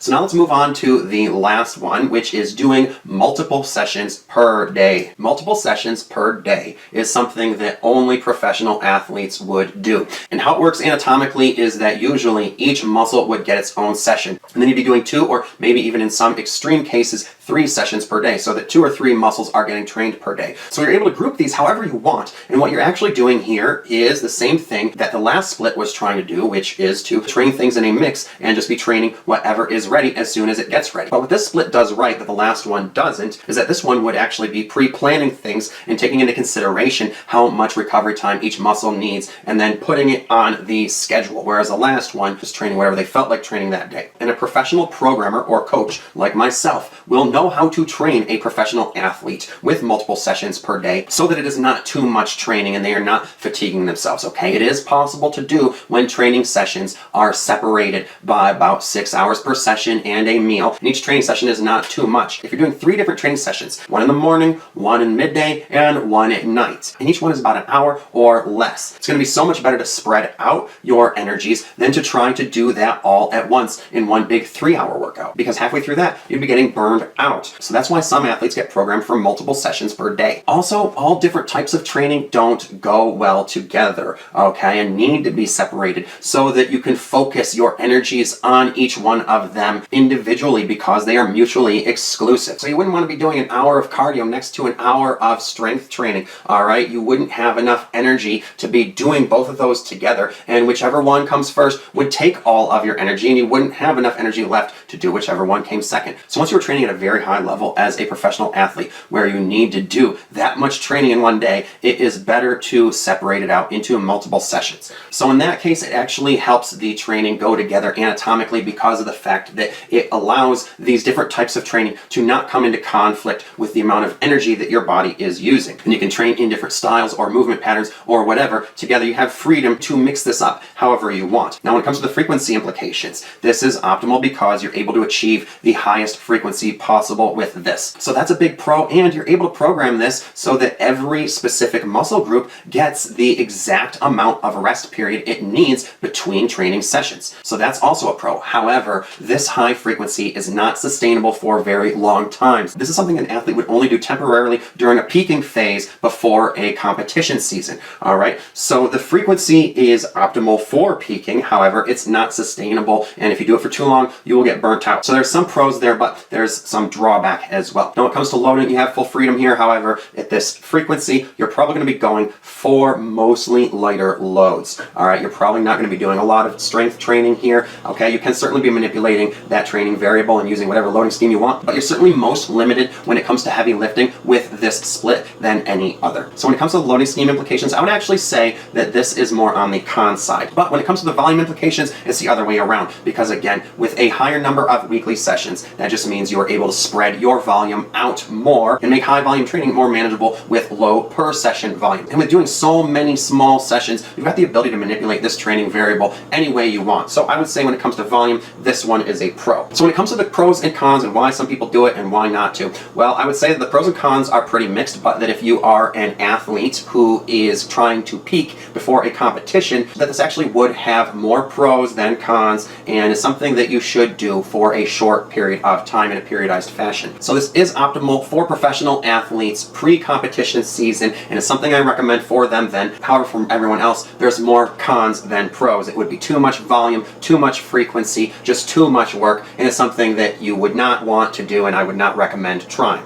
So now let's move on to the last one, which is doing multiple sessions per day. Multiple sessions per day is something that only professional athletes would do. And how it works anatomically is that usually each muscle would get its own session. And then you'd be doing 2 or maybe even in some extreme cases 3 sessions per day, so that 2 or 3 muscles are getting trained per day. So you're able to group these however you want. And what you're actually doing here is the same thing that the last split was trying to do, which is to train things in a mix and just be training whatever is ready as soon as it gets ready. But what this split does right that the last one doesn't is that this one would actually be pre-planning things and taking into consideration how much recovery time each muscle needs and then putting it on the schedule, whereas the last one was training whatever they felt like training that day. And a professional programmer or coach like myself will know how to train a professional athlete with multiple sessions per day so that it is not too much training and they are not fatiguing themselves, okay? It is possible to do when training sessions are separated by about 6 hours per session and a meal. And each training session is not too much. If you're doing 3 different training sessions, one in the morning, one in midday, and one at night, and each one is about an hour or less, it's going to be so much better to spread out your energies than to try to do that all at once in one big 3-hour workout, because halfway through that, you'd be getting burned out. So that's why some athletes get programmed for multiple sessions per day. Also, all different types of training don't go well together, okay, and need to be separated so that you can focus your energies on each one of them individually because they are mutually exclusive. So you wouldn't want to be doing an hour of cardio next to an hour of strength training, all right? You wouldn't have enough energy to be doing both of those together, and whichever one comes first would take all of your energy and you wouldn't have enough energy left to do whichever one came second. So once you're training at a very high level as a professional athlete where you need to do that much training in one day, it is better to separate it out into multiple sessions. So in that case, it actually helps the training go together anatomically because of the fact that it allows these different types of training to not come into conflict with the amount of energy that your body is using. And you can train in different styles or movement patterns or whatever. Together you have freedom to mix this up however you want. Now when it comes to the frequency implications, this is optimal because you're able to achieve the highest frequency possible with this. So that's a big pro, and you're able to program this so that every specific muscle group gets the exact amount of rest period it needs between training sessions. So that's also a pro. However, this high frequency is not sustainable for very long times. This is something an athlete would only do temporarily during a peaking phase before a competition season. All right. So the frequency is optimal for peaking. However, it's not sustainable. And if you do it for too long, you will get burnt out. So there's some pros there, but there's some drawback as well. Now, when it comes to loading, you have full freedom here. However, at this frequency, you're probably going to be going for mostly lighter loads. All right. You're probably not going to be doing a lot of strength training here. Okay. You can certainly be manipulating that training variable and using whatever loading scheme you want, but you're certainly most limited when it comes to heavy lifting with this split than any other. So when it comes to the loading scheme implications, I would actually say that this is more on the con side. But when it comes to the volume implications, it's the other way around, because again, with a higher number of weekly sessions, that just means you are able to spread your volume out more and make high volume training more manageable with low per session volume. And with doing so many small sessions, you've got the ability to manipulate this training variable any way you want. So I would say when it comes to volume, this one is a pro. So when it comes to the pros and cons and why some people do it and why not to, well, I would say that the pros and cons are pretty mixed, but that if you are an athlete who is trying to peak before a competition, that this actually would have more pros than cons and is something that you should do for a short period of time in a periodized fashion. So this is optimal for professional athletes pre-competition season, and it's something I recommend for them then. However, for everyone else, there's more cons than pros. It would be too much volume, too much frequency, just too much work, and it's something that you would not want to do and I would not recommend trying.